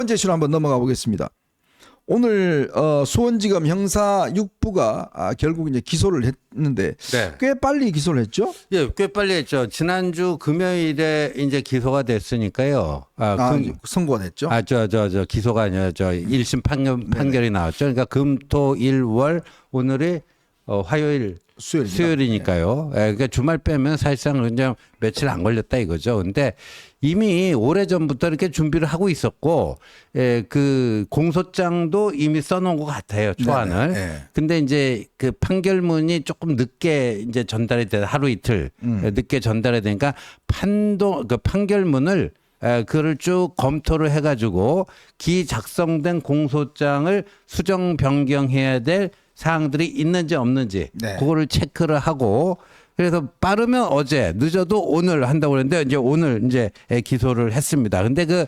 번째 시로 한번 넘어가 보겠습니다. 오늘 수원지검 형사 6부가 결국 이제 기소를 했는데 네. 꽤 빨리 기소를 했죠? 예, 꽤 빨리 했죠. 지난주 금요일에 이제 기소가 됐으니까요. 선고가 됐죠? 저 기소가 아니라 저 1심 판결이 나왔죠. 그러니까 금, 토, 일, 월 오늘이 화요일 수요일이니까요. 예, 그러니까 주말 빼면 사실상 그냥 며칠 안 걸렸다 이거죠. 근데 이미 오래전부터 이렇게 준비를 하고 있었고, 그 공소장도 이미 써놓은 것 같아요, 초안을. 네. 근데 이제 그 판결문이 조금 늦게 이제 전달이 돼, 하루 이틀 늦게 전달이 되니까 그 판결문을 그를 쭉 검토를 해가지고 기 작성된 공소장을 수정 변경해야 될 사항들이 있는지 없는지 그거를 체크를 하고 그래서 빠르면 어제 늦어도 오늘 한다고 그랬는데 이제 오늘 이제 기소를 했습니다. 근데 그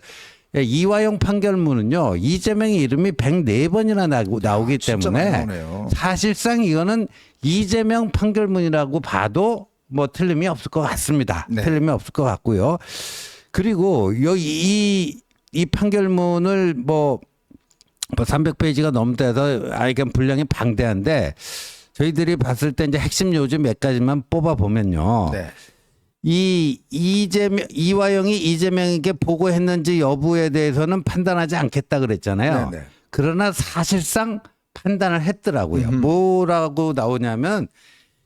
이화영 판결문은요 이재명의 이름이 104번이나 나오기 때문에 사실상 이거는 이재명 판결문이라고 봐도 뭐 틀림이 없을 것 같습니다. 네. 틀림이 없을 것 같고요. 그리고 이 판결문을 뭐 300페이지가 넘대서 아이가 분량이 방대한데 저희들이 봤을 때 이제 핵심 요지 몇 가지만 뽑아 보면요. 네. 이화영이 이재명에게 보고했는지 여부에 대해서는 판단하지 않겠다 그랬잖아요. 네네. 그러나 사실상 판단을 했더라고요. 뭐라고 나오냐면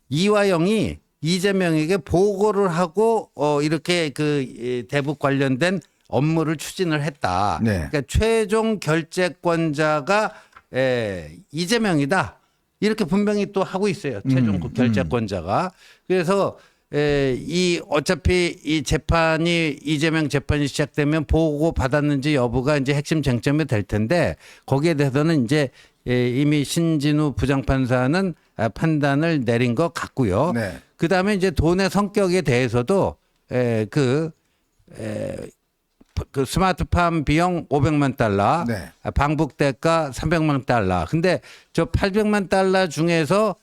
이화영이 이재명에게 보고를 하고 이렇게 그 대북 관련된 업무를 추진을 했다. 네. 그러니까 최종 결재권자가 이재명이다. 이렇게 분명히 또 하고 있어요. 최종 결재권자가. 그래서 어차피 이 재판이 이재명 재판이 시작되면 보고 받았는지 여부가 이제 핵심 쟁점이 될 텐데 거기에 대해서는 이제 이미 신진우 부장판사는 판단을 내린 것 같고요. 네. 그 다음에 이제 돈의 성격에 대해서도 그 스마트팜 비용 500만 달러, 네. 방북 대가 300만 달러. 근데 저 800만 달러 중에서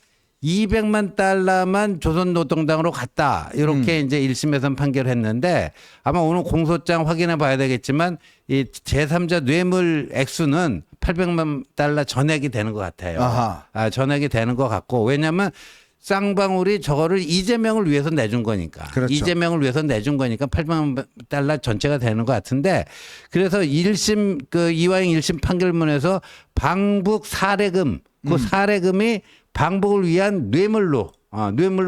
200만 달러만 조선노동당으로 갔다. 이렇게 이제 1심에서는 판결했는데 아마 오늘 공소장 확인해 봐야 되겠지만 이 제3자 뇌물 액수는 800만 달러 전액이 되는 것 같아요. 전액이 되는 것 같고 왜냐하면 쌍방울이 저거를 이재명을 위해서 내준 거니까. 그렇죠. 이재명을 위해서 내준 거니까 800만 달러 전체가 되는 것 같은데 그래서 1심 그 이화영 1심 판결문에서 방북 사례금 그 사례금이 방북을 위한 뇌물로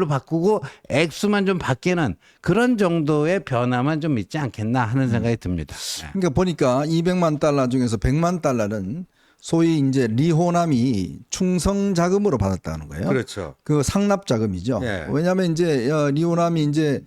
바꾸고 액수만 좀 바뀌는 그런 정도의 변화만 좀 있지 않겠나 하는 생각이 듭니다. 그러니까 보니까 200만 달러 중에서 100만 달러는 소위 이제 리호남이 충성 자금으로 받았다는 거예요. 그렇죠. 그 상납 자금이죠. 예. 왜냐하면 이제 리호남이 이제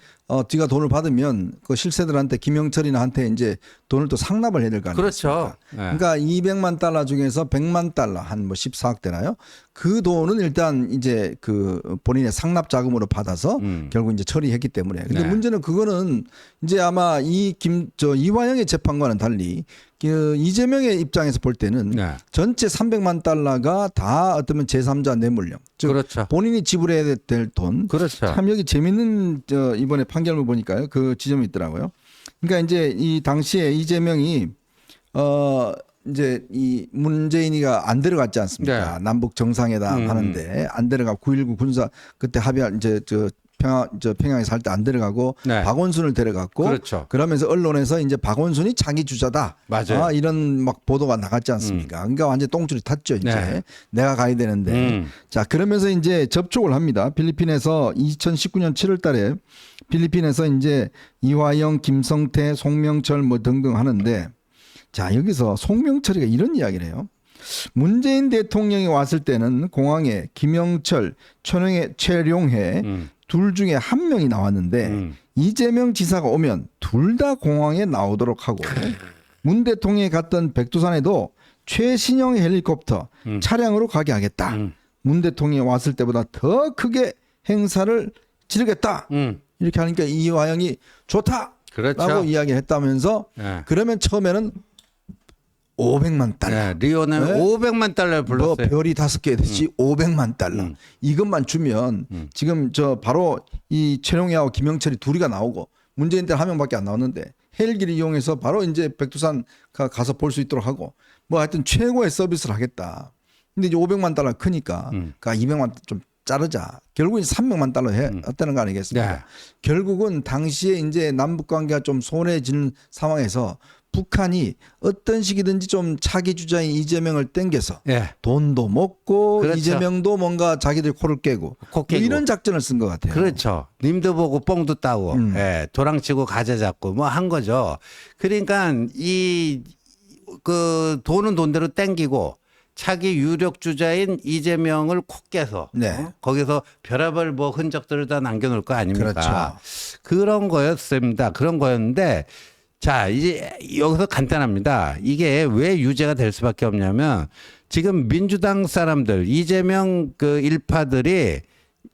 뒤가 돈을 받으면 그 실세들한테 김영철이나 한테 이제 돈을 또 상납을 해야 될 거 아니에요. 그렇죠. 예. 그러니까 200만 달러 중에서 100만 달러 한 뭐 14억 되나요? 그 돈은 일단 이제 그 본인의 상납 자금으로 받아서 결국 이제 처리했기 때문에. 근데 네. 문제는 그거는 이제 아마 이화영의 재판과는 달리 그 이재명의 입장에서 볼 때는 네. 전체 300만 달러가 다 어쩌면 제3자 뇌물령. 즉 그렇죠. 본인이 지불해야 될 돈. 그렇죠. 참 여기 재밌는 이번에 판결문 보니까요. 그 지점이 있더라고요. 그러니까 이제 이 당시에 이재명이 이제 이 문재인이가 안 데려갔지 않습니까? 네. 남북 정상회담 하는데 안 데려가 9.19 군사 그때 합의할 이제 평양에 살 때 안 데려가고 네. 박원순을 데려갔고 그렇죠. 그러면서 언론에서 이제 박원순이 자기 주자다. 맞아요. 이런 막 보도가 나갔지 않습니까? 그러니까 완전 똥줄이 탔죠. 이제 네. 내가 가야 되는데 자 그러면서 이제 접촉을 합니다. 필리핀에서 2019년 7월달에 필리핀에서 이제 이화영, 김성태, 송명철 뭐 등등 하는데 자 여기서 송명철이가 이런 이야기를 해요. 문재인 대통령이 왔을 때는 공항에 김영철, 최룡해 둘 중에 한 명이 나왔는데 이재명 지사가 오면 둘 다 공항에 나오도록 하고 문 대통령이 갔던 백두산에도 최신형 헬리콥터 차량으로 가게 하겠다. 문 대통령이 왔을 때보다 더 크게 행사를 치르겠다. 이렇게 하니까 이화영이 좋다. 그렇죠. 라고 이야기했다면서 네. 그러면 처음에는 500만 달러. 네, 리오는 네? 500만 달러를 불렀어요. 뭐 별이 5개 듯이 500만 달러. 이것만 주면 지금 저 바로 이 최룡해하고 김영철이 둘이가 나오고 문재인 때는 한 명밖에 안 나왔는데 헬기를 이용해서 바로 이제 백두산 가서 볼 수 있도록 하고 뭐 하여튼 최고의 서비스를 하겠다. 근데 이제 500만 달러 크니까 그러니까 200만 좀 자르자. 결국은 300만 달러 했다는 거 아니겠습니까? 네. 결국은 당시에 이제 남북 관계가 좀 소원해지는 상황에서 북한이 어떤 식이든지 좀 차기 주자인 이재명을 땡겨서 예. 돈도 먹고 그렇죠. 이재명도 뭔가 자기들 코를 깨고, 코 깨고. 뭐 이런 작전을 쓴 것 같아요. 그렇죠. 님도 보고 뽕도 따고, 예, 도랑치고 가재 잡고 뭐 한 거죠. 그러니까 이 그 돈은 돈대로 땡기고 차기 유력 주자인 이재명을 코 깨서 네. 거기서 별의별 뭐 흔적들을 다 남겨놓을 거 아닙니까? 그렇죠. 그런 거였습니다. 그런 거였는데 자 이제 여기서 간단합니다. 이게 왜 유죄가 될 수밖에 없냐면 지금 민주당 사람들 이재명 그 일파들이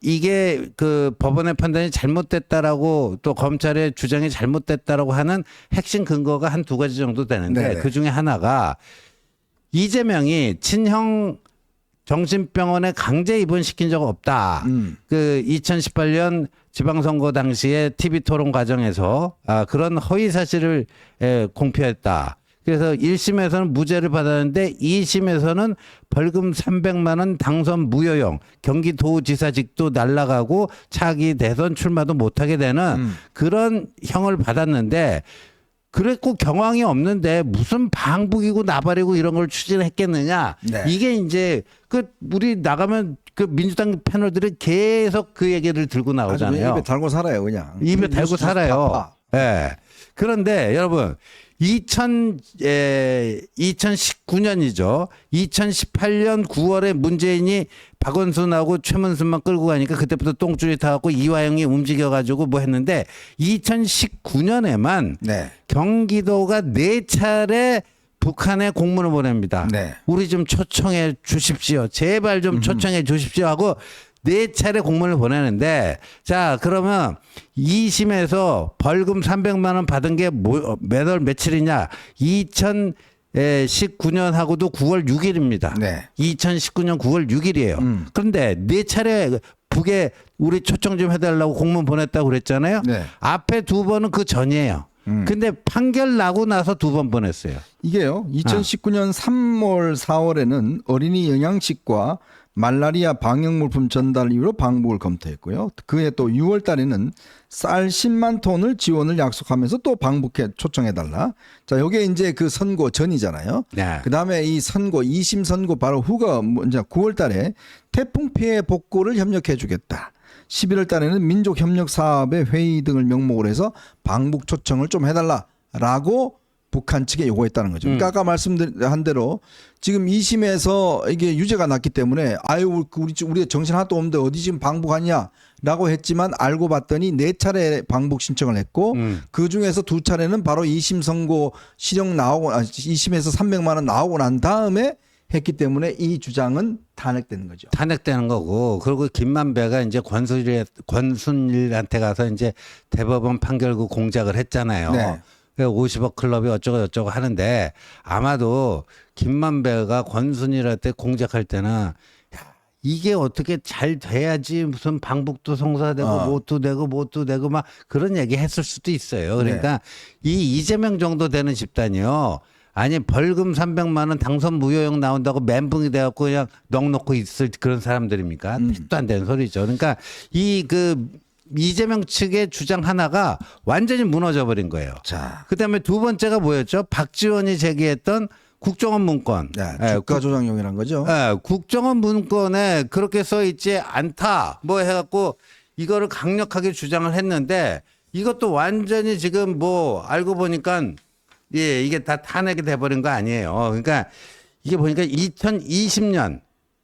이게 그 법원의 판단이 잘못됐다라고 또 검찰의 주장이 잘못됐다라고 하는 핵심 근거가 한 두 가지 정도 되는데 네네. 그 중에 하나가 이재명이 친형 정신병원에 강제 입원시킨 적 없다. 그 2018년 지방선거 당시에 TV 토론 과정에서 그런 허위 사실을 공표했다. 그래서 1심에서는 무죄를 받았는데 2심에서는 벌금 300만 원 당선 무효형 경기도지사직도 날아가고 차기 대선 출마도 못하게 되는 그런 형을 받았는데 그랬고 경황이 없는데 무슨 방북이고 나발이고 이런 걸 추진했겠느냐. 네. 이게 이제 그 우리 나가면 그 민주당 패널들이 계속 그 얘기를 들고 아주 나오잖아요. 입에 달고 살아요, 그냥. 입에 달고 뉴스 살아요. 파. 예. 그런데 여러분 2019년이죠. 2018년 9월에 문재인이 박원순하고 최문순만 끌고 가니까 그때부터 똥줄이 타갖고 이화영이 움직여가지고 뭐 했는데 2019년에만 네. 경기도가 4차례 북한에 공문을 보냅니다. 네. 우리 좀 초청해 주십시오. 제발 좀 초청해 주십시오 하고 4차례 공문을 보내는데 자 그러면 2심에서 벌금 300만 원 받은 게 몇 월 며칠이냐 2019년하고도 9월 6일입니다. 네. 2019년 9월 6일이에요. 그런데 4차례 북에 우리 초청 좀 해달라고 공문 보냈다고 그랬잖아요. 네. 앞에 2번은 그 전이에요. 근데 판결 나고 나서 2번 보냈어요. 이게요. 2019년 3월, 4월에는 어린이 영양식과 말라리아 방역물품 전달 이후로 방북을 검토했고요. 그해 또 6월 달에는 쌀 10만 톤을 지원을 약속하면서 또 방북해 초청해달라. 자, 요게 이제 그 선고 전이잖아요. 네. 그 다음에 이 선고, 2심 선고 바로 후가 이제 9월 달에 태풍 피해 복구를 협력해 주겠다. 11월 달에는 민족협력사업의 회의 등을 명목으로 해서 방북 초청을 좀 해달라라고 북한 측에 요구했다는 거죠. 그러니까 아까 말씀한 대로 지금 2심에서 이게 유죄가 났기 때문에 아유 우리 정신 하나도 없는데 어디 지금 방북하냐라고 했지만 알고 봤더니 4차례 방북 신청을 했고 그 중에서 2차례는 바로 2심 선고 실형 나오고 2심에서 300만 원 나오고 난 다음에 했기 때문에 이 주장은 탄핵되는 거죠. 탄핵되는 거고 그리고 김만배가 이제 권순일한테 가서 이제 대법원 판결구 공작을 했잖아요. 네. 50억 클럽이 어쩌고 저쩌고 하는데 아마도 김만배가 권순일한테 공작할 때는 야, 이게 어떻게 잘 돼야지 무슨 방북도 성사되고 뭣도 되고 막 그런 얘기 했을 수도 있어요. 그러니까 이 이재명 정도 되는 집단이요. 아니 벌금 300만 원 당선 무효형 나온다고 멘붕이 돼갖고 그냥 넋놓고 있을 그런 사람들입니까? 택도 안 되는 소리죠. 그러니까 이재명 측의 주장 하나가 완전히 무너져 버린 거예요. 자, 그다음에 두 번째가 뭐였죠? 박지원이 제기했던 국정원 문건. 네, 주가 조작용이란 거죠. 국정원 문건에 그렇게 써 있지 않다. 뭐 해갖고 이거를 강력하게 주장을 했는데 이것도 완전히 지금 뭐 알고 보니까 예, 이게 다 탄핵이 돼버린 거 아니에요. 그러니까 이게 보니까 2020년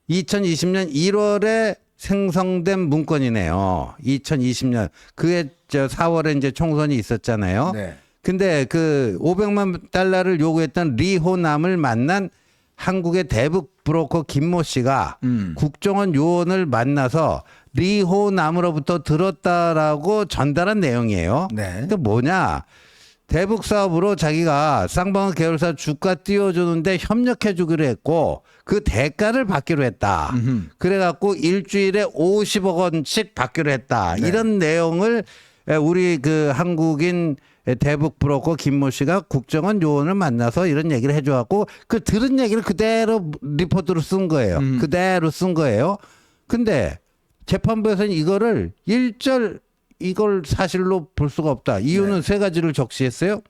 1월에 생성된 문건이네요. 2020년. 그해 4월에 이제 총선이 있었잖아요. 네. 근데 그 500만 달러를 요구했던 리호남을 만난 한국의 대북 브로커 김모 씨가 국정원 요원을 만나서 리호남으로부터 들었다라고 전달한 내용이에요. 네. 그러니까 뭐냐? 대북 사업으로 자기가 쌍방울 계열사 주가 띄워주는데 협력해 주기로 했고 그 대가를 받기로 했다. 그래갖고 일주일에 50억 원씩 받기로 했다. 네. 이런 내용을 우리 그 한국인 대북 브로커 김모 씨가 국정원 요원을 만나서 이런 얘기를 해줘갖고 그 들은 얘기를 그대로 리포트로 쓴 거예요. 그대로 쓴 거예요. 근데 재판부에서는 이거를 이걸 사실로 볼 수가 없다. 이유는 세 가지를 적시했어요.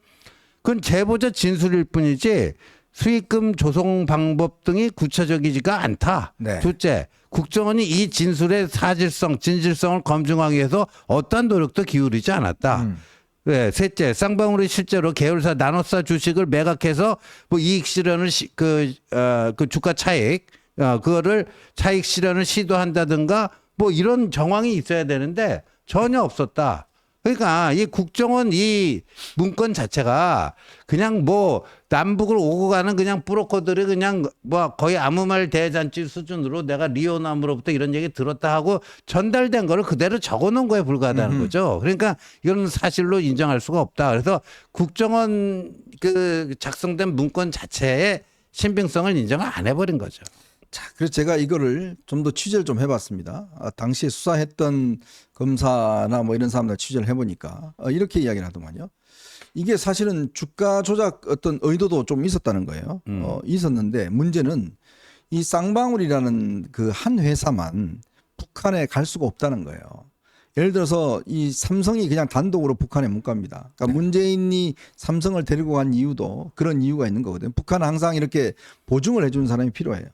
그건 제보자 진술일 뿐이지 수익금 조성 방법 등이 구체적이지가 않다. 네. 둘째, 국정원이 이 진술의 사실성, 진실성을 검증하기 위해서 어떠한 노력도 기울이지 않았다. 네, 셋째, 쌍방울이 실제로 계열사 나노사 주식을 매각해서 뭐 이익 실현을 그 주가 차익 그거를 차익 실현을 시도한다든가 뭐 이런 정황이 있어야 되는데 전혀 없었다. 그러니까 이 국정원 이 문건 자체가 그냥 뭐 남북을 오고 가는 그냥 브로커들이 그냥 뭐 거의 아무 말 대잔치 수준으로 내가 리오남으로부터 이런 얘기 들었다 하고 전달된 거를 그대로 적어 놓은 거에 불과하다는 거죠. 그러니까 이건 사실로 인정할 수가 없다. 그래서 국정원 그 작성된 문건 자체의 신빙성을 인정을 안 해버린 거죠. 자, 그래서 제가 이거를 좀 더 취재를 좀 해봤습니다. 당시에 수사했던 검사나 뭐 이런 사람들 취재를 해보니까 이렇게 이야기를 하더만요. 이게 사실은 주가 조작 어떤 의도도 좀 있었다는 거예요. 있었는데 문제는 이 쌍방울이라는 그 한 회사만 북한에 갈 수가 없다는 거예요. 예를 들어서 이 삼성이 그냥 단독으로 북한에 못 갑니다. 그러니까 문재인이 삼성을 데리고 간 이유도 그런 이유가 있는 거거든요. 북한은 항상 이렇게 보증을 해주는 사람이 필요해요.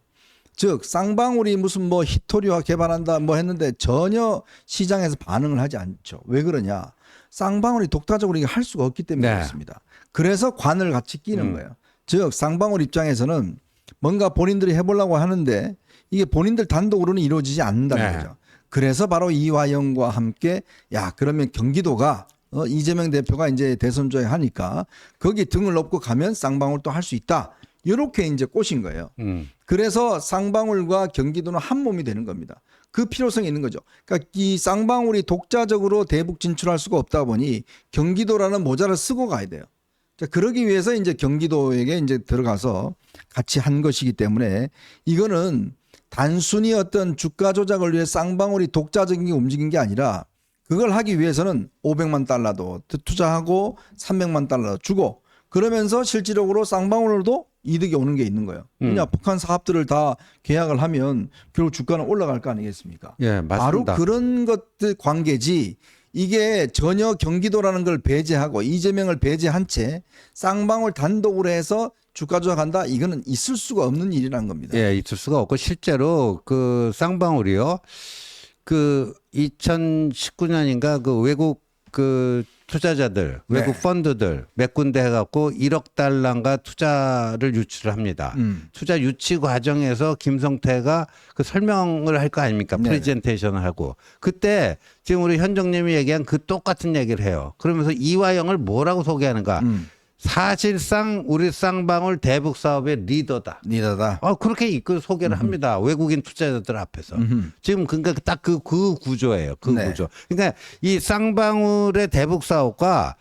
즉 쌍방울이 무슨 뭐 히토리화 개발한다 뭐 했는데 전혀 시장에서 반응을 하지 않죠. 왜 그러냐? 쌍방울이 독자적으로 이게 할 수가 없기 때문에 그렇습니다. 그래서 관을 같이 끼는 거예요. 즉 쌍방울 입장에서는 뭔가 본인들이 해보려고 하는데 이게 본인들 단독으로는 이루어지지 않는다는 거죠. 그래서 바로 이화영과 함께 야 그러면 경기도가 이재명 대표가 이제 대선 조회 하니까 거기 등을 업고 가면 쌍방울도 할 수 있다. 이렇게 이제 꼬신 거예요. 그래서 쌍방울과 경기도는 한 몸이 되는 겁니다. 그 필요성이 있는 거죠. 그러니까 이 쌍방울이 독자적으로 대북 진출할 수가 없다 보니 경기도라는 모자를 쓰고 가야 돼요. 자, 그러기 위해서 이제 경기도에게 이제 들어가서 같이 한 것이기 때문에 이거는 단순히 어떤 주가 조작을 위해 쌍방울이 독자적인 게 움직인 게 아니라 그걸 하기 위해서는 500만 달러도 투자하고 300만 달러 주고 그러면서 실질적으로 쌍방울로도 이득이 오는 게 있는 거예요. 그냥 북한 사업들을 다 계약을 하면 결국 주가는 올라갈 거 아니겠습니까? 예, 맞습니다. 바로 그런 것들 관계지 이게 전혀 경기도라는 걸 배제하고 이재명을 배제한 채 쌍방울 단독으로 해서 주가 조작한다 이거는 있을 수가 없는 일이라는 겁니다. 예, 있을 수가 없고 실제로 그 쌍방울이요. 그 2019년인가 그 외국 그 투자자들, 외국 펀드들 몇 군데 해갖고 1억 달러인가 투자를 유치를 합니다. 투자 유치 과정에서 김성태가 그 설명을 할 거 아닙니까? 프레젠테이션을 하고. 그때 지금 우리 현정님이 얘기한 그 똑같은 얘기를 해요. 그러면서 이화영을 뭐라고 소개하는가? 사실상 우리 쌍방울 대북 사업의 리더다. 리더다. 그렇게 이끌 소개를 합니다. 외국인 투자자들 앞에서. 지금 그러니까 딱 그 구조예요. 그 구조. 그러니까 이 쌍방울의 대북 사업과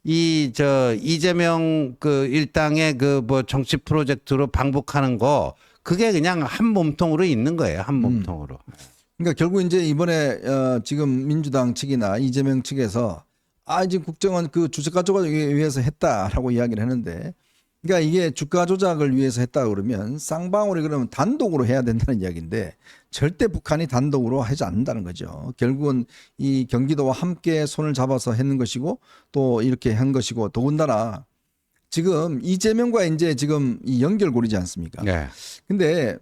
이재명 그 일당의 그 뭐 정치 프로젝트로 방북하는 거 그게 그냥 한 몸통으로 있는 거예요. 한 몸통으로. 그러니까 결국 이제 이번에 지금 민주당 측이나 이재명 측에서 지금 국정원 그 주가 조작을 위해서 했다라고 이야기를 하는데 그러니까 이게 주가 조작을 위해서 했다 그러면 쌍방울이 그러면 단독으로 해야 된다는 이야기인데 절대 북한이 단독으로 하지 않는다는 거죠. 결국은 이 경기도와 함께 손을 잡아서 했는 것이고 또 이렇게 한 것이고 더군다나 지금 이재명과 이제 지금 이 연결고리지 않습니까? 네. 근데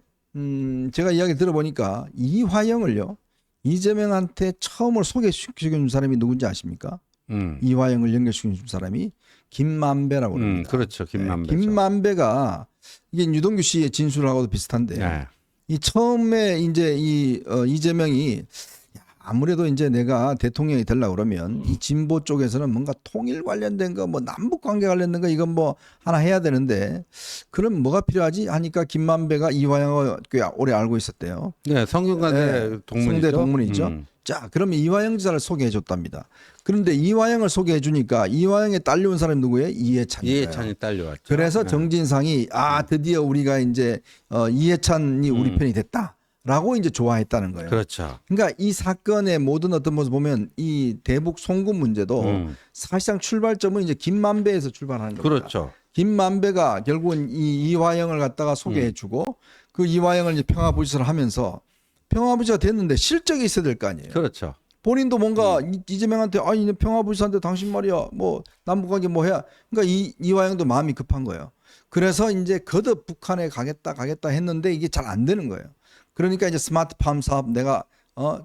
제가 이야기 들어보니까 이화영을요 이재명한테 처음으로 소개시켜준 사람이 누군지 아십니까? 이화영을 연결시켜준 사람이 김만배라고 합니다. 그렇죠. 김만배. 김만배가 이게 유동규 씨의 진술하고도 비슷한데 이 처음에 이제 이재명이 아무래도 이제 내가 대통령이 되려고 그러면 이 진보 쪽에서는 뭔가 통일 관련된 거 뭐 남북 관계 관련된 거 이건 뭐 하나 해야 되는데 그럼 뭐가 필요하지 하니까 김만배가 이화영을 꽤 오래 알고 있었대요. 네, 성균관대 동문이죠. 성대 동문이죠. 자, 그러면 이화영 지사를 소개해 줬답니다. 그런데 이화영을 소개해 주니까 이화영에 딸려온 사람이 누구예요? 이해찬이 딸려왔죠. 그래서 정진상이 드디어 우리가 이제 이해찬이 우리 편이 됐다. 라고 이제 좋아했다는 거예요. 그렇죠. 그러니까 이 사건의 모든 어떤 모습 보면 이 대북 송금 문제도 사실상 출발점은 이제 김만배에서 출발하는 겁니다. 그렇죠. 김만배가 결국은 이 이화영을 갖다가 소개해주고 그 이화영을 이제 평화부지사를 하면서 평화부지사 됐는데 실적이 있어야 될 거 아니에요. 그렇죠. 본인도 뭔가 이재명한테 아 이제 평화부지사인데 당신 말이야 뭐 남북관계 뭐 해야 그러니까 이화영도 마음이 급한 거예요. 그래서 이제 거듭 북한에 가겠다 했는데 이게 잘 안 되는 거예요. 그러니까 이제 스마트팜 사업 내가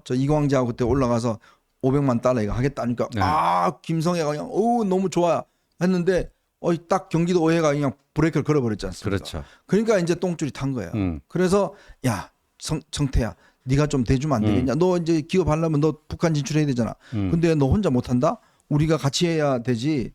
저 이광재하고 그때 올라가서 500만 달러 이거 하겠다 하니까 네. 아 김성애가 그냥 너무 좋아 했는데 딱 경기도 오해가 그냥 브레이크를 걸어버렸지 않습니까? 그렇죠. 그러니까 이제 똥줄이 탄 거예요. 그래서 야 정태야 네가 좀 대주면 안 되겠냐? 너 이제 기업하려면 너 북한 진출해야 되잖아. 근데 너 혼자 못한다? 우리가 같이 해야 되지.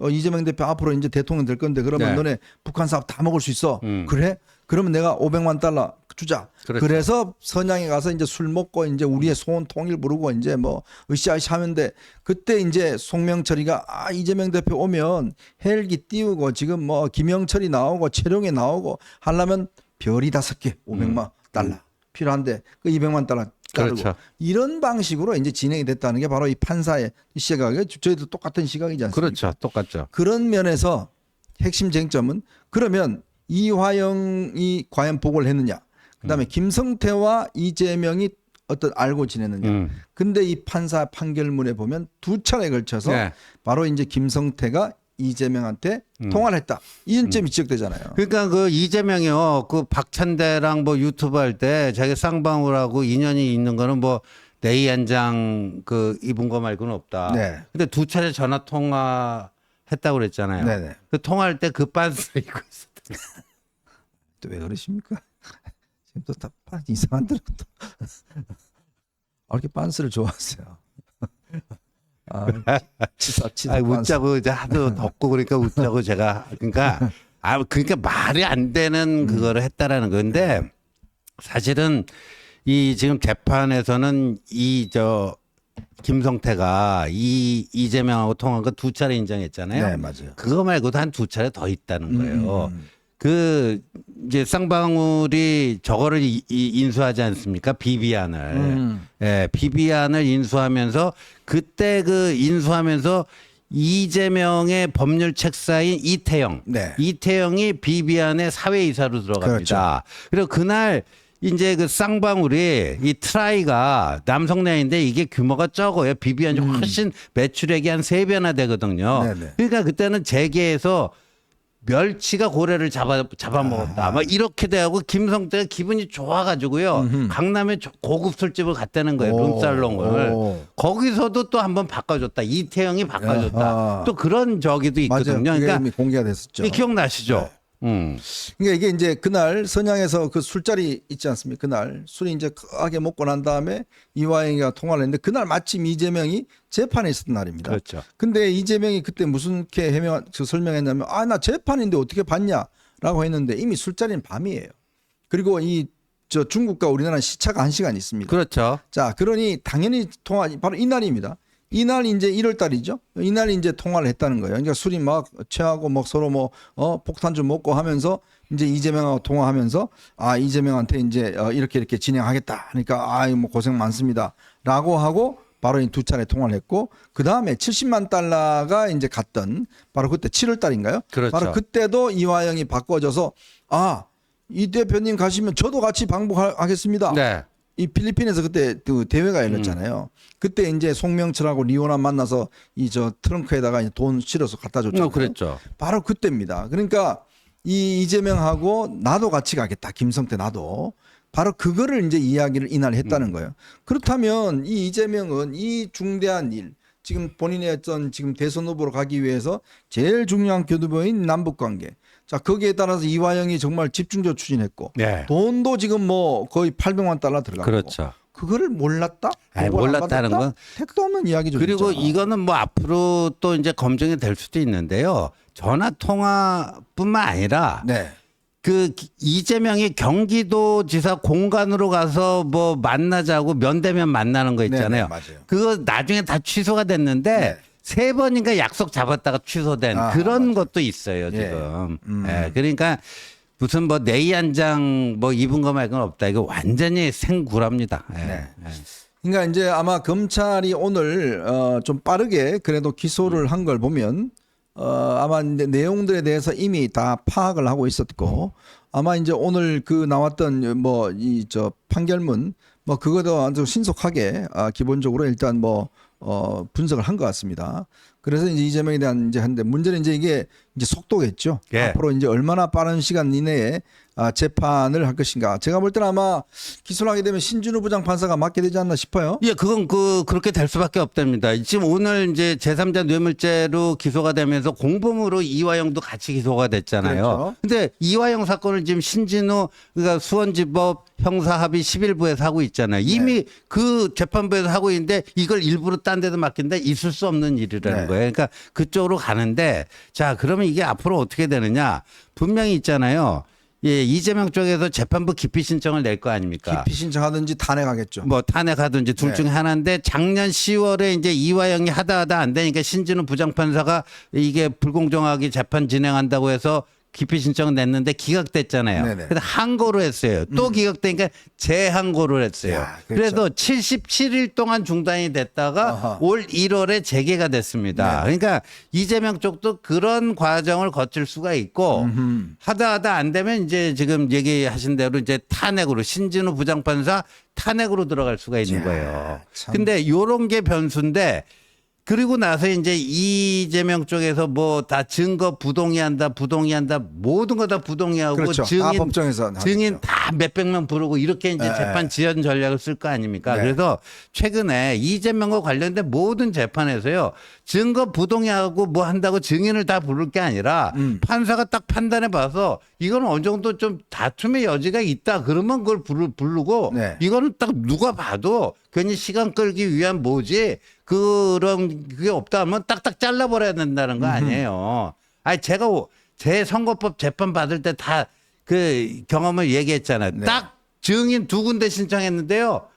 이재명 대표 앞으로 이제 대통령 될 건데 그러면 네. 너네 북한 사업 다 먹을 수 있어. 그래? 그러면 내가 500만 달러 주자. 그렇죠. 그래서 선양에 가서 이제 술 먹고 이제 우리의 소원 통일 부르고 이제 뭐 으쌰으쌰 하면데 그때 이제 송명철이가 이재명 대표 오면 헬기 띄우고 지금 뭐 김영철이 나오고 최룡이 나오고 하려면 별이 5개 500만 달러 필요한데 그 200만 달러 자르고 그렇죠. 이런 방식으로 이제 진행이 됐다는 게 바로 이 판사의 시각이에요. 저희도 똑같은 시각이지 않습니까? 그렇죠. 똑같죠. 그런 면에서 핵심 쟁점은 그러면 이화영이 과연 보고를 했느냐. 그다음에 김성태와 이재명이 어떤 알고 지냈느냐. 근데 이 판사 판결문에 보면 두 차례에 걸쳐서 네. 바로 이제 김성태가 이재명한테 통화를 했다. 이런 점이 지적되잖아요. 그러니까 그 이재명이요, 그 박찬대랑 뭐 유튜브 할 때 자기 쌍방울하고 인연이 있는 거는 뭐 내이 한장 그 입은 거 말고는 없다. 네. 근데 두 차례 전화 통화 했다고 그랬잖아요. 네네. 그 통화할 때 그 빤스 입고 있었다. 또 왜 그러십니까? 지금 또 다 이상한 데로 또 이렇게 빤스를 좋아하세요. 치사 빤스. 웃자고 이제 하도 덥고 그러니까 웃자고 제가 그러니까 그러니까 말이 안 되는 그거를 했다라는 건데 사실은 이 지금 재판에서는 김성태가 이재명하고 통화한 거 두 차례 인정했잖아요. 네, 맞아요. 그거 말고도 한 두 차례 더 있다는 거예요. 그 이제 쌍방울이 저거를 인수하지 않습니까? 비비안을. 예, 비비안을 인수하면서 그때 그 인수하면서 이재명의 법률 책사인 이태영. 네. 이태영이 비비안의 사회이사로 들어갑니다. 그리고 그날 이제 그 쌍방울이 이 트라이가 남성내인데 이게 규모가 적어요. 비비안이 훨씬 매출액이 한 3배나 되거든요. 네네. 그러니까 그때는 재계에서 멸치가 고래를 잡아먹었다. 막 이렇게 돼하고 김성태가 기분이 좋아가지고요. 강남에 고급 술집을 갔다는 거예요. 룸살롱을. 거기서도 또 한번 바꿔줬다. 이태영이 바꿔줬다. 아하. 또 그런 저기도 있거든요. 맞아요. 그게 그러니까 이미 공개가 됐었죠. 기억나시죠? 그러니까 이게 이제 그날 선양에서 그 술자리 있지 않습니까? 그날 술이 이제 크게 먹고 난 다음에 이화영이가 통화를 했는데 그날 마침 이재명이 재판에 있었던 날입니다. 그렇죠. 근데 이재명이 그때 무슨 이렇게 설명했냐면 나 재판인데 어떻게 봤냐라고 했는데 이미 술자리는 밤이에요. 그리고 중국과 우리나라는 시차가 1시간 있습니다. 그렇죠. 자, 그러니 당연히 바로 이날입니다. 이날 이제 1월 달이죠. 이날 이제 통화를 했다는 거예요. 그러니까 술이 막 취하고 막 서로 폭탄 좀 먹고 하면서 이제 이재명하고 통화하면서 이재명한테 이제 이렇게 진행하겠다. 그러니까 뭐 고생 많습니다라고 하고 바로 이 두 차례 통화를 했고 그 다음에 70만 달러가 이제 갔던 바로 그때 7월 달인가요? 그렇죠. 바로 그때도 이화영이 바꿔줘서 이 대표님 가시면 저도 같이 방북하겠습니다. 네. 이 필리핀에서 그때 그 대회가 열렸잖아요. 그때 이제 송명철하고 리오나 만나서 트렁크에다가 이제 돈 실어서 갖다 줬잖아요. 그랬죠. 바로 그때입니다. 그러니까 이재명하고 나도 같이 가겠다. 김성태 나도. 바로 그거를 이제 이야기를 이날 했다는 거예요. 그렇다면 이 이재명은 이 중대한 일, 지금 본인의 어떤 지금 대선 후보로 가기 위해서 제일 중요한 교두보인 남북 관계. 자, 거기에 따라서 이화영이 정말 집중적으로 추진했고 네. 돈도 지금 뭐 거의 800만 달러 들어갔고 그렇죠. 그거를 몰랐다? 몰랐다는 건 택도 없는 이야기죠. 그리고 진짜. 이거는 뭐 앞으로 또 이제 검증이 될 수도 있는데요. 전화 통화뿐만 아니라 네. 그 이재명이 경기도지사 공간으로 가서 뭐 만나자고 면대면 만나는 거 있잖아요. 네네, 맞아요. 그거 나중에 다 취소가 됐는데 네. 3번인가 약속 잡았다가 취소된 아하, 그런 맞아요. 것도 있어요, 지금. 예, 그러니까 무슨 뭐 내의 한 장 뭐 입은 거 말고는 없다. 이거 완전히 생구랍니다. 예. 네. 그러니까 이제 아마 검찰이 오늘 좀 빠르게 그래도 기소를 한 걸 보면 아마 이제 내용들에 대해서 이미 다 파악을 하고 있었고 아마 이제 오늘 그 나왔던 뭐 이 저 판결문 뭐 그거도 아주 신속하게 기본적으로 일단 뭐 분석을 한 것 같습니다. 그래서 이제 이재명에 대한 이제 한데 문제는 이제 이게 이제 속도겠죠. 예. 앞으로 이제 얼마나 빠른 시간 이내에 재판을 할 것인가. 제가 볼 때는 아마 기소를 하게 되면 신준우 부장판사가 맡게 되지 않나 싶어요. 예, 그건 그렇게 될 수밖에 없답니다. 지금 오늘 이제 제3자 뇌물죄로 기소가 되면서 공범으로 이화영도 같이 기소가 됐잖아요. 그렇죠. 근데 이화영 사건을 지금 신진우 그러니까 수원지법 형사합의 11부에서 하고 있잖아요. 이미 그 재판부에서 하고 있는데 이걸 일부러 딴 데도 맡긴데 있을 수 없는 일이라는 네. 거예요. 그러니까 그쪽으로 가는데 자, 그러면 이게 앞으로 어떻게 되느냐? 분명히 있잖아요. 예, 이재명 쪽에서 재판부 기피 신청을 낼 거 아닙니까? 기피 신청하든지 탄핵하겠죠. 뭐 탄핵하든지 둘 중에 하나인데 작년 10월에 이제 이화영이 하다 안 되니까 신진우 부장판사가 이게 불공정하게 재판 진행한다고 해서 기피 신청을 냈는데 기각됐잖아요. 네네. 그래서 항고를 했어요. 또 기각되니까 재항고를 했어요. 야, 그렇죠. 그래서 77일 동안 중단이 됐다가 아하. 올 1월에 재개가 됐습니다. 그러니까 이재명 쪽도 그런 과정을 거칠 수가 있고 하다 안 되면 이제 지금 얘기하신 대로 이제 탄핵으로 신진우 부장판사 탄핵으로 들어갈 수가 있는 거예요. 참. 근데 요런 게 변수인데 그리고 나서 이제 이재명 쪽에서 뭐 다 증거 부동의한다 모든 거 다 부동의하고 그렇죠. 다 법정에서 증인 하겠죠. 다 몇백 명 부르고 이렇게 이제 네. 재판 지연 전략을 쓸 거 아닙니까? 네. 그래서 최근에 이재명과 관련된 모든 재판에서요 증거 부동의하고 뭐 한다고 증인을 다 부를 게 아니라 판사가 딱 판단해 봐서 이거는 어느 정도 좀 다툼의 여지가 있다 그러면 그걸 부르고 네. 이거는 딱 누가 봐도 괜히 시간 끌기 위한 뭐지 그런 그게 없다 하면 딱딱 잘라버려야 된다는 거 아니에요. 아니 제가 제 선거법 재판 받을 때 다 그 경험을 얘기했잖아요. 네. 딱 증인 2군데 신청했는데요.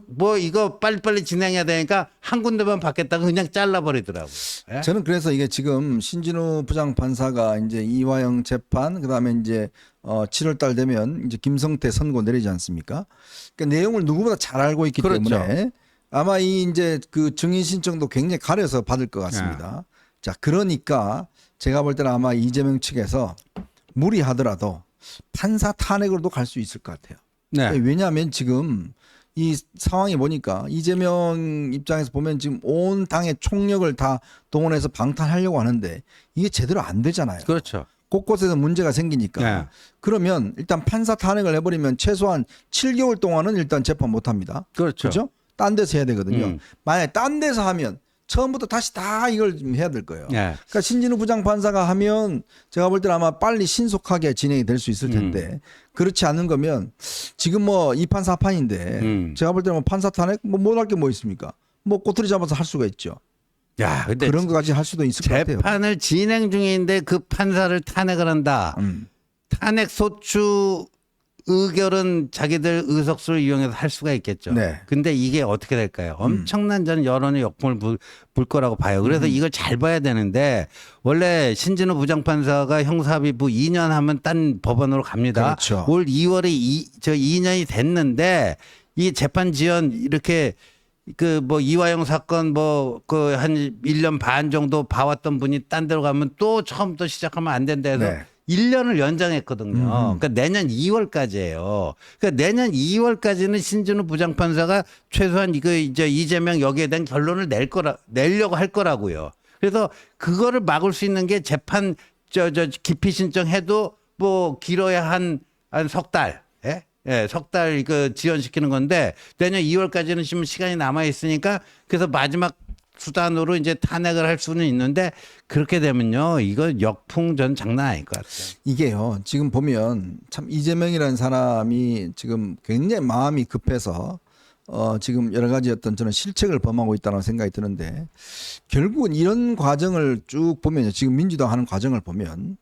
뭐 이거 빨리빨리 진행해야 되니까 한 군데만 받겠다고 그냥 잘라버리더라고요. 예? 저는 그래서 이게 지금 신진우 부장판사가 이제 이화영 재판 그다음에 이제 7월 달 되면 이제 김성태 선고 내리지 않습니까? 그러니까 내용을 누구보다 잘 알고 있기 그렇죠. 때문에 아마 이 이제 그 증인 신청도 굉장히 가려서 받을 것 같습니다. 자, 그러니까 제가 볼 때는 아마 이재명 측에서 무리하더라도 판사 탄핵으로도 갈 수 있을 것 같아요. 네. 왜냐하면 지금 이 상황이 보니까 이재명 입장에서 보면 지금 온 당의 총력을 다 동원해서 방탄하려고 하는데 이게 제대로 안 되잖아요. 그렇죠. 곳곳에서 문제가 생기니까. 네. 그러면 일단 판사 탄핵을 해버리면 최소한 7개월 동안은 일단 재판 못 합니다. 그렇죠. 그렇죠? 딴 데서 해야 되거든요. 만약에 딴 데서 하면 처음부터 다시 다 이걸 좀 해야 될 거예요. 네. 그러니까 신진우 부장판사가 하면 제가 볼 때는 아마 빨리 신속하게 진행이 될 수 있을 텐데 그렇지 않은 거면 지금 뭐 2판 4판인데 제가 볼 때는 뭐 판사 탄핵 뭐 못 할 게 뭐 있습니까? 뭐 꼬투리 잡아서 할 수가 있죠. 야, 근데 그런 거까지 할 수도 있을 것 같아요. 재판을 진행 중인데 그 판사를 탄핵을 한다. 탄핵 소추 의결은 자기들 의석수를 이용해서 할 수가 있겠죠. 네. 근데 이게 어떻게 될까요? 엄청난 저는 여론의 역풍을 불 거라고 봐요. 그래서 이걸 잘 봐야 되는데 원래 신진우 부장판사가 형사합의부 2년 하면 딴 법원으로 갑니다. 그렇죠. 올 2월에 2년이 됐는데 이 재판 지연 이렇게 그 뭐 이화영 사건 뭐 그 한 1년 반 정도 봐왔던 분이 딴 데로 가면 또 처음부터 시작하면 안 된다 해서 네. 1년을 연장했거든요. 그러니까 내년 2월까지예요. 그러니까 내년 2월까지는 신진우 부장판사가 최소한 이거 이제 이재명 여기에 대한 결론을 내려고 할 거라고요. 그래서 그거를 막을 수 있는 게 재판 기피 신청해도 뭐 길어야 한 석 달. 예? 예, 석 달 그 지연시키는 건데 내년 2월까지는 지금 시간이 남아 있으니까 그래서 마지막 수단으로 이제 탄핵을 할 수는 있는데 그렇게 되면요 이거 역풍 전 장난 아닐 것 같아요. 이게요 지금 보면 참 이재명이라는 사람이 지금 굉장히 마음이 급해서 지금 여러 가지 어떤 저는 실책을 범하고 있다는 생각이 드는데 결국은 이런 과정을 쭉 보면요 지금 민주당 하는 과정을 보면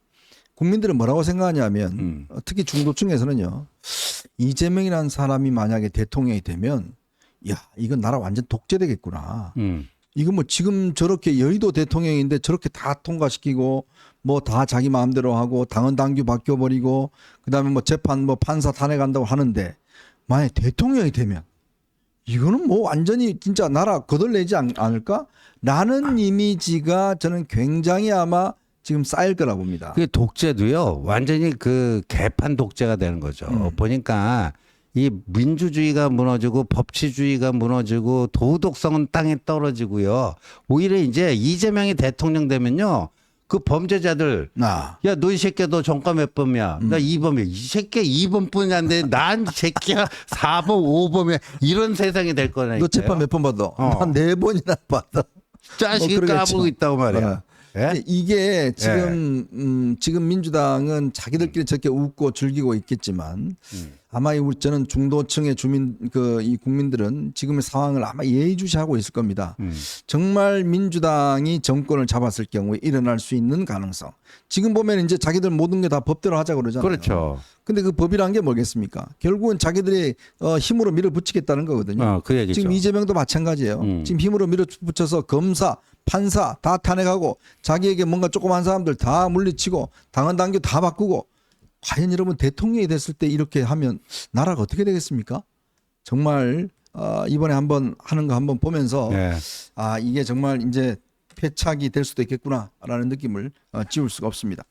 국민들은 뭐라고 생각하냐면 특히 중도층에서는요 이재명이라는 사람이 만약에 대통령이 되면 야 이건 나라 완전 독재되겠구나. 이거 뭐 지금 저렇게 여의도 대통령인데 저렇게 다 통과시키고 뭐 다 자기 마음대로 하고 당헌 당규 바뀌어버리고 그다음에 뭐 재판 뭐 판사 탄핵한다고 하는데 만약 대통령이 되면 이거는 뭐 완전히 진짜 나라 거덜내지 않을까? 라는 이미지가 저는 굉장히 아마 지금 쌓일 거라고 봅니다. 그 독재도요 완전히 그 개판 독재가 되는 거죠. 보니까 이 민주주의가 무너지고 법치주의가 무너지고 도덕성은 땅에 떨어지고요. 오히려 이제 이재명이 대통령 되면요. 그 범죄자들 야 너 이 새끼야 너 정가 몇 범이야? 나 2범이야. 이 새끼야 2범뿐이 안 돼. 난 새끼야 4범 5범이야. 이런 세상이 될 거라니까요. 너 재판 몇 번 받아? 난 4번이나 받아. 자식이 뭐 그러겠죠. 까불고 있다고 말이야. 예? 이게 지금 지금 민주당은 자기들끼리 저렇게 웃고 즐기고 있겠지만 아마 저는 중도층의 주민 이 국민들은 지금의 상황을 아마 예의주시하고 있을 겁니다. 정말 민주당이 정권을 잡았을 경우에 일어날 수 있는 가능성. 지금 보면 이제 자기들 모든 게 다 법대로 하자고 그러잖아요. 그렇죠. 근데 그 법이란 게 뭐겠습니까? 결국은 자기들이 힘으로 밀어붙이겠다는 거거든요. 그 얘기죠. 지금 이재명도 마찬가지예요. 지금 힘으로 밀어붙여서 검사, 판사 다 탄핵하고 자기에게 뭔가 조그만 사람들 다 물리치고 당헌 당규 다 바꾸고 과연 여러분 대통령이 됐을 때 이렇게 하면 나라가 어떻게 되겠습니까? 정말 이번에 한번 하는 거 한번 보면서 예. 이게 정말 이제 패착이 될 수도 있겠구나라는 느낌을 지울 수가 없습니다.